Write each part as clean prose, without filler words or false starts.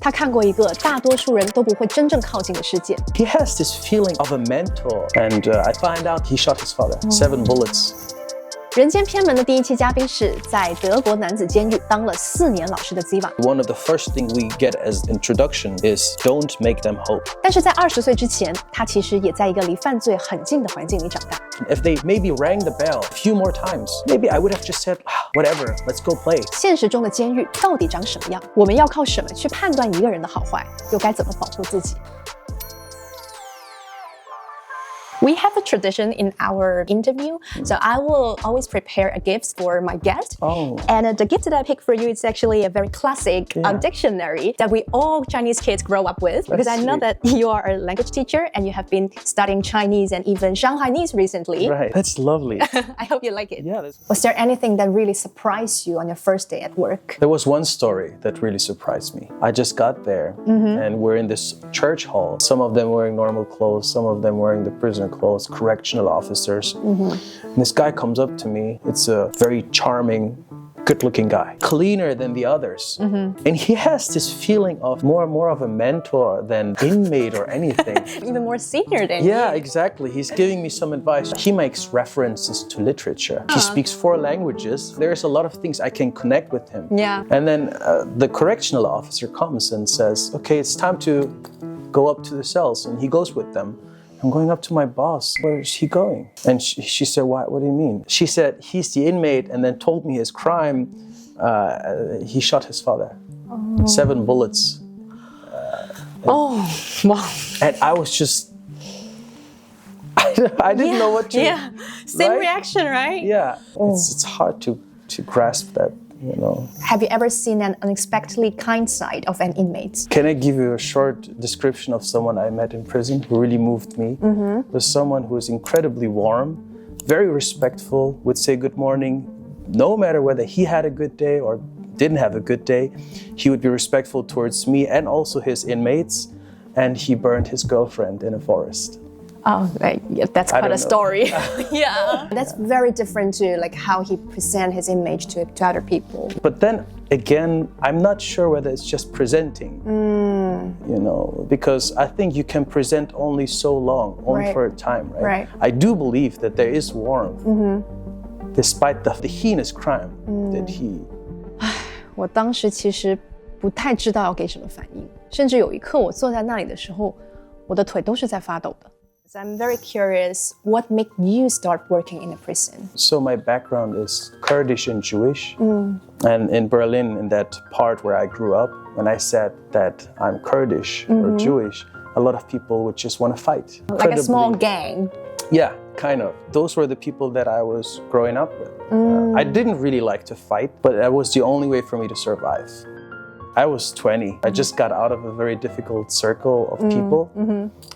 他看过一个大多数人都不会真正靠近的世界。He has this feeling of a mentor, and I find out he shot his father. 7 bullets. 人间偏门的第一期嘉宾是在德国男子监狱当了4年老师的 Zevan。One of the first things we get as introduction is don't make them hope. 但是在20岁之前，他其实也在一个离犯罪很近的环境里长大。If they maybe rang the bell a few more times, maybe I would have just said, whatever, let's go play. 现实中的监狱到底长什么样？我们要靠什么去判断一个人的好坏？又该怎么保护自己？We have a tradition in our interview, so I will always prepare a gift for my guest. Oh. And the gift that I picked for you is actually a very classic dictionary that we all Chinese kids grow up with. Because I know that you are a language teacher and you have been studying Chinese and even Shanghainese recently. Right, that's lovely. I hope you like it. Yeah. Was there anything that really surprised you on your first day at work? There was one story that really surprised me. I just got there and we're in this church hall. Some of them wearing normal clothes, some of them wearing the prisoner clothes, correctional officers. And this guy comes up to me. It's a very charming, good-looking guy, cleaner than the others. And he has this feeling of more of a mentor than inmate or anything. Even more senior than Yeah, you. exactly. He's giving me some advice. He makes references to literature. He speaks 4 languages. There's a lot of things I can connect with him. Yeah. And then the correctional officer comes and says, okay, it's time to go up to the cells. And he goes with them. I'm going up to my boss. Where is he going? And she said, what do you mean? She said, he's the inmate, and then told me his crime. He shot his father. 7 bullets. Oh, wow. And I was just, I didn't know what to. Yeah, same right? reaction, right? Yeah, it's hard to grasp that, you know. Have you ever seen an unexpectedly kind side of an inmate? Can I give you a short description of someone I met in prison who really moved me? It was someone who was incredibly warm, very respectful, would say good morning, no matter whether he had a good day or didn't have a good day. He would be respectful towards me and also his inmates, and he burned his girlfriend in a forest. Oh, that's quite a story. Yeah. That's very different to like how he present his image to other people. But then again, I'm not sure whether it's just presenting, you know, because I think you can present only so long, only for a time, right? I do believe that there is warmth, despite the heinous crime that he. 我当时其实不太知道要给什么反应，甚至有一刻我坐在那里的时候，我的腿都是在发抖的。I'm very curious, what made you start working in a prison? So my background is Kurdish and Jewish. And in Berlin, in that part where I grew up, when I said that I'm Kurdish or Jewish, a lot of people would just want to fight. Like a small gang. Yeah, kind of. Those were the people that I was growing up with. I didn't really like to fight, but that was the only way for me to survive. I was 20. I just got out of a very difficult circle of people.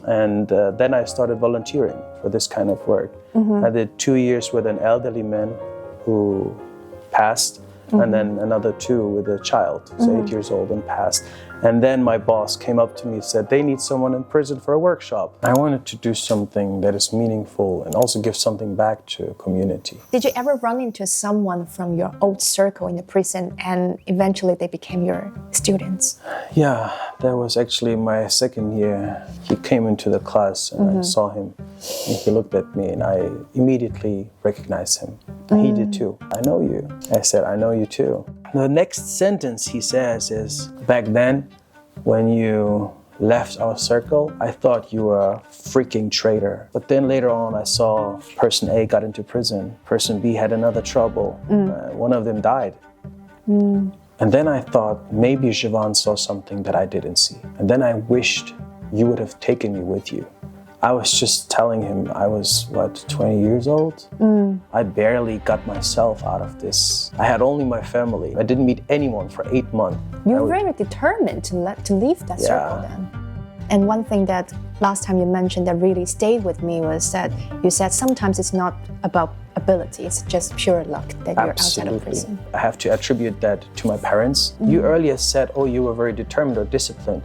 And then I started volunteering for this kind of work. I did 2 years with an elderly man who passed, and then another 2 with a child who's 8 years old and passed. And then my boss came up to me and said, they need someone in prison for a workshop. I wanted to do something that is meaningful and also give something back to a community. Did you ever run into someone from your old circle in the prison and eventually they became your students? Yeah, that was actually my 2nd year. He came into the class and I saw him. And he looked at me and I immediately recognized him. And he did too. I know you. I said, I know you too. The next sentence he says is, back then, when you left our circle, I thought you were a freaking traitor. But then later on, I saw person A got into prison. Person B had another trouble. One of them died. And then I thought maybe Zevan saw something that I didn't see. And then I wished you would have taken me with you. I was just telling him I was, 20 years old? I barely got myself out of this. I had only my family. I didn't meet anyone for 8 months. You were very determined to leave that circle then. And one thing that last time you mentioned that really stayed with me was that you said sometimes it's not about ability, it's just pure luck that you're outside of prison. I have to attribute that to my parents. You earlier said, oh, you were very determined or disciplined.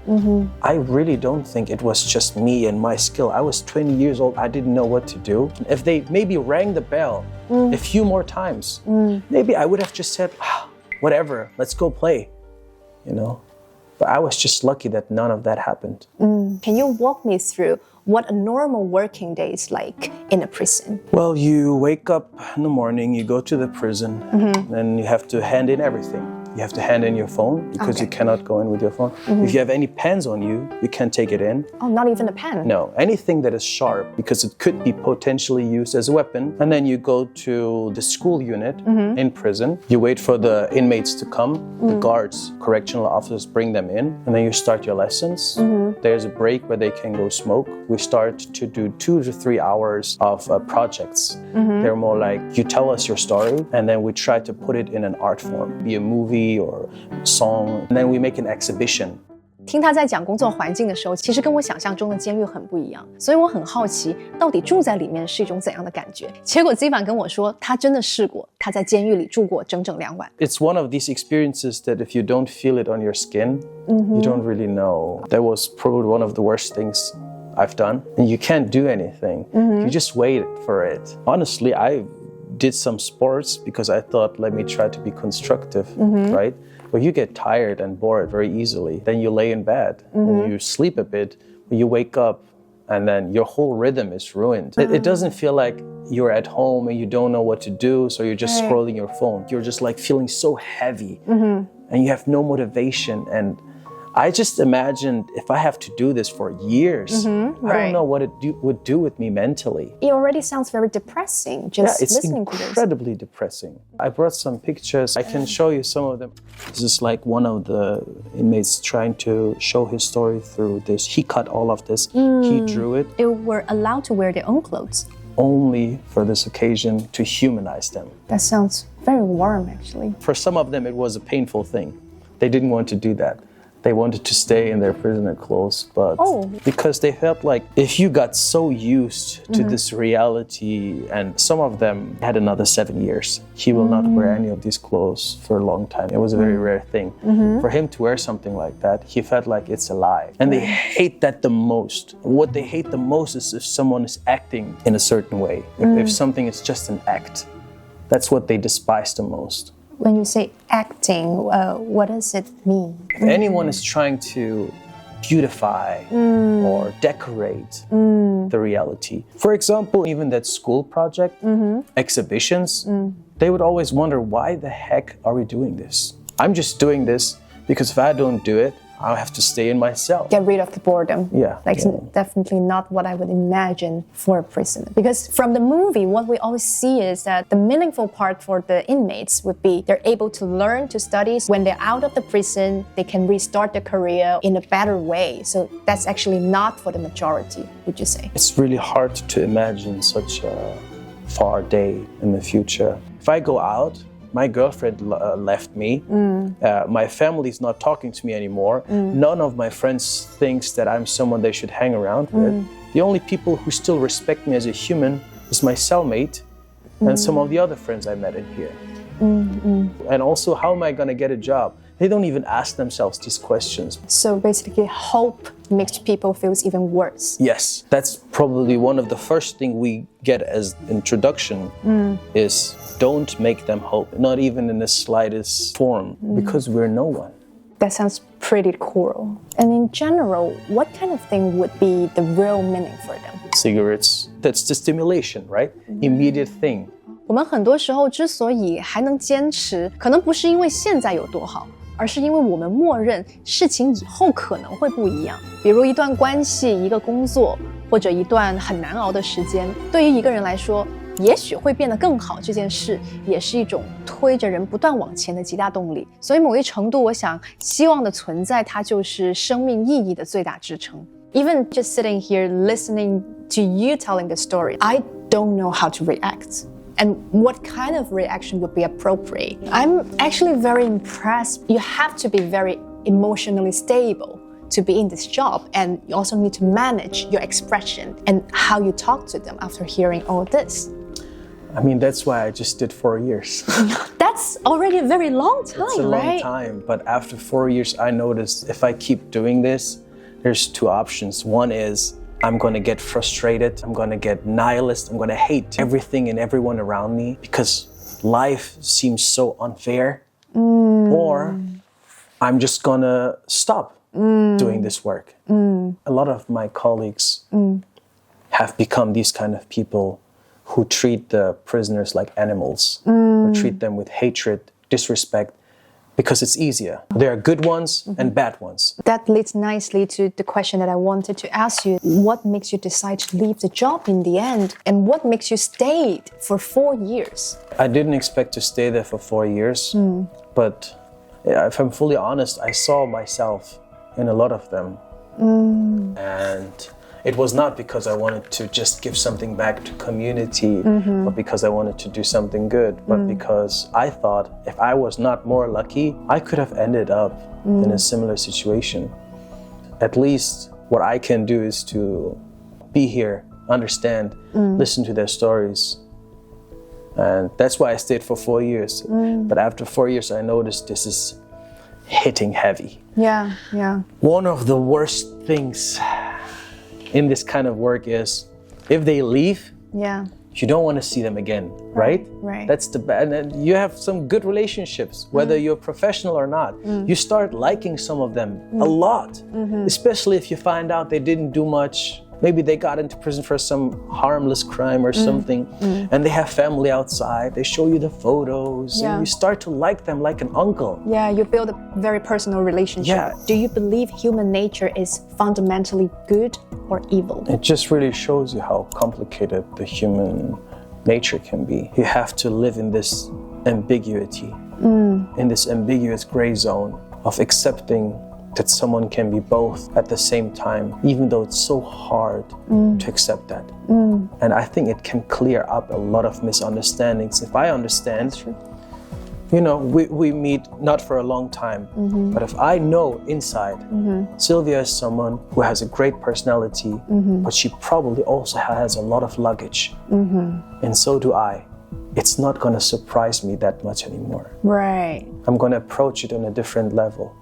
I really don't think it was just me and my skill. I was 20 years old, I didn't know what to do. If they maybe rang the bell a few more times, maybe I would have just said, whatever, let's go play, you know? But I was just lucky that none of that happened. Can you walk me through what a normal working day is like in a prison? Well, you wake up in the morning, you go to the prison, and you have to hand in everything. You have to hand in your phone because you cannot go in with your phone. If you have any pens on you, you can't take it in. Oh, not even a pen? No, anything that is sharp because it could be potentially used as a weapon. And then you go to the school unit in prison. You wait for the inmates to come. The guards, correctional officers bring them in. And then you start your lessons. There's a break where they can go smoke. We start to do 2 to 3 hours of projects. They're more like, you tell us your story, and then we try to put it in an art form, be a movie or song, and then we make an exhibition. 听他在讲工作环境的时候，其实跟我想象中的监狱很不一样，所以我很好奇，到底住在里面是一种怎样的感觉？结果 Zevan 跟我说，他真的试过，他在监狱里住过整整2晚。It's one of these experiences that if you don't feel it on your skin, you don't really know. That was probably one of the worst things I've done. And you can't do anything. You just wait for it. Honestly, I did some sports because I thought, let me try to be constructive, right? But you get tired and bored very easily. Then you lay in bed and you sleep a bit. You wake up and then your whole rhythm is ruined. It doesn't feel like you're at home and you don't know what to do, so you're just scrolling your phone. You're just like feeling so heavy and you have no motivation. And I just imagined if I have to do this for years, I don't know what it would do with me mentally. It already sounds very depressing, just listening to this. It's incredibly depressing. I brought some pictures. I can show you some of them. This is like one of the inmates trying to show his story through this. He cut all of this. He drew it. They were allowed to wear their own clothes. Only for this occasion to humanize them. That sounds very warm, actually. For some of them, it was a painful thing. They didn't want to do that. They wanted to stay in their prisoner clothes, but because they felt like if you got so used to this reality, and some of them had another 7 years, he will not wear any of these clothes for a long time. It was a very rare thing. For him to wear something like that, he felt like it's a lie. And they hate that the most. What they hate the most is if someone is acting in a certain way. If something is just an act, that's what they despise the most. When you say acting, what does it mean? If anyone is trying to beautify or decorate the reality. For example, even that school project, exhibitions, they would always wonder, why the heck are we doing this? I'm just doing this because if I don't do it, I'll have to stay in my cell. Get rid of the boredom. Yeah. Definitely not what I would imagine for a prisoner. Because from the movie, what we always see is that the meaningful part for the inmates would be they're able to learn to study. When they're out of the prison, they can restart their career in a better way. So that's actually not for the majority, would you say? It's really hard to imagine such a far day in the future. If I go out, my girlfriend left me. My family's not talking to me anymore. None of my friends thinks that I'm someone they should hang around with. The only people who still respect me as a human is my cellmate and some of the other friends I met in here. And also, how am I going to get a job? They don't even ask themselves these questions. So basically, hope makes people feel even worse. Yes, that's probably one of the first things we get as introduction is don't make them hope, not even in the slightest form, because we're no one. That sounds pretty cruel. And in general, what kind of thing would be the real meaning for them? Cigarettes, that's the stimulation, right? Immediate thing. 我们很多时候之所以还能坚持，可能不是因为现在有多好，而是因为我们默认事情以后可能会不一样。比如一段关系、一个工作，或者一段很难熬的时间，对于一个人来说，也许会变得更好，这件事也是一种推着人不断往前的极大动力。所以某一程度，我想希望的存在，它就是生命意义的最大支撑。Even just sitting here listening to you telling the story, I don't know how to react. And what kind of reaction would be appropriate? I'm actually very impressed. You have to be very emotionally stable to be in this job, and you also need to manage your expression and how you talk to them after hearing all this. I mean, that's why I just did 4 years. That's already a very long time, It's a long time, but after 4 years, I noticed if I keep doing this, there's 2 options. One is I'm going to get frustrated. I'm going to get nihilist. I'm going to hate everything and everyone around me because life seems so unfair. Or I'm just gonna stop doing this work. A lot of my colleagues have become these kind of people who treat the prisoners like animals, or treat them with hatred, disrespect, because it's easier. There are good ones and bad ones. That leads nicely to the question that I wanted to ask you. What makes you decide to leave the job in the end? And what makes you stay for 4 years? I didn't expect to stay there for 4 years, but if I'm fully honest, I saw myself in a lot of them. And it was not because I wanted to just give something back to community, or because I wanted to do something good, but because I thought if I was not more lucky, I could have ended up in a similar situation. At least what I can do is to be here, understand, listen to their stories. And that's why I stayed for 4 years. But after 4 years, I noticed this is hitting heavy. Yeah. One of the worst things in this kind of work is if they leave, you don't want to see them again, right? Right. That's the bad. And you have some good relationships, whether you're professional or not. You start liking some of them a lot, especially if you find out they didn't do much. Maybe they got into prison for some harmless crime or something, and they have family outside. They show you the photos, and you start to like them like an uncle. Yeah, you build a very personal relationship. Yeah. Do you believe human nature is fundamentally good or evil? It just really shows you how complicated the human nature can be. You have to live in this ambiguity, in this ambiguous gray zone of accepting that someone can be both at the same time, even though it's so hard to accept that. And I think it can clear up a lot of misunderstandings. If I understand, you know, we meet not for a long time, but if I know inside, Sylvia is someone who has a great personality, but she probably also has a lot of luggage, and so do I. It's not gonna surprise me that much anymore. Right. I'm gonna approach it on a different level.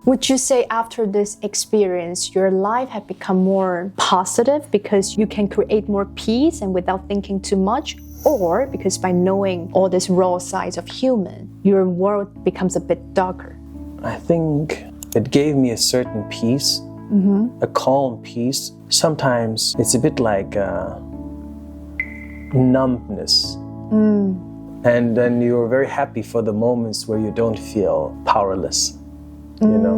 Would you say after this experience, your life had become more positive because you can create more peace and without thinking too much? Or because by knowing all these raw sides of human, your world becomes a bit darker? I think it gave me a certain peace, a calm peace. Sometimes it's a bit like numbness. And then you're very happy for the moments where you don't feel powerless. You know,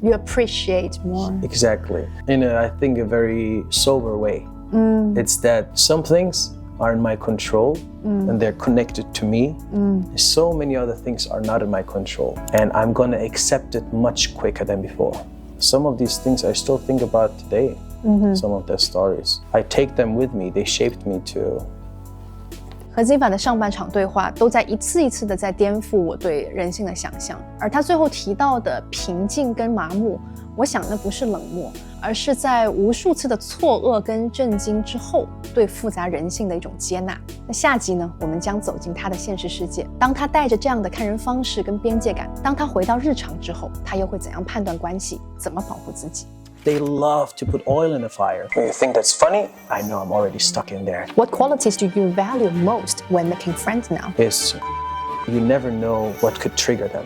you appreciate more. Exactly. In I think a very sober way. It's that some things are in my control and they're connected to me. So many other things are not in my control, and I'm gonna accept it much quicker than before. Some of these things I still think about today. Some of their stories, I take them with me. They shaped me too. 和 Zevan 的上半场对话都在一次一次的在颠覆我对人性的想象，而他最后提到的平静跟麻木，我想那不是冷漠，而是在无数次的错愕跟震惊之后，对复杂人性的一种接纳。那下集呢，我们将走进他的现实世界，当他带着这样的看人方式跟边界感，当他回到日常之后，他又会怎样判断关系，怎么保护自己？ They love to put oil in the fire. When you think that's funny, I know I'm already stuck in there. What qualities do you value most when making friends now? Is you never know what could trigger them.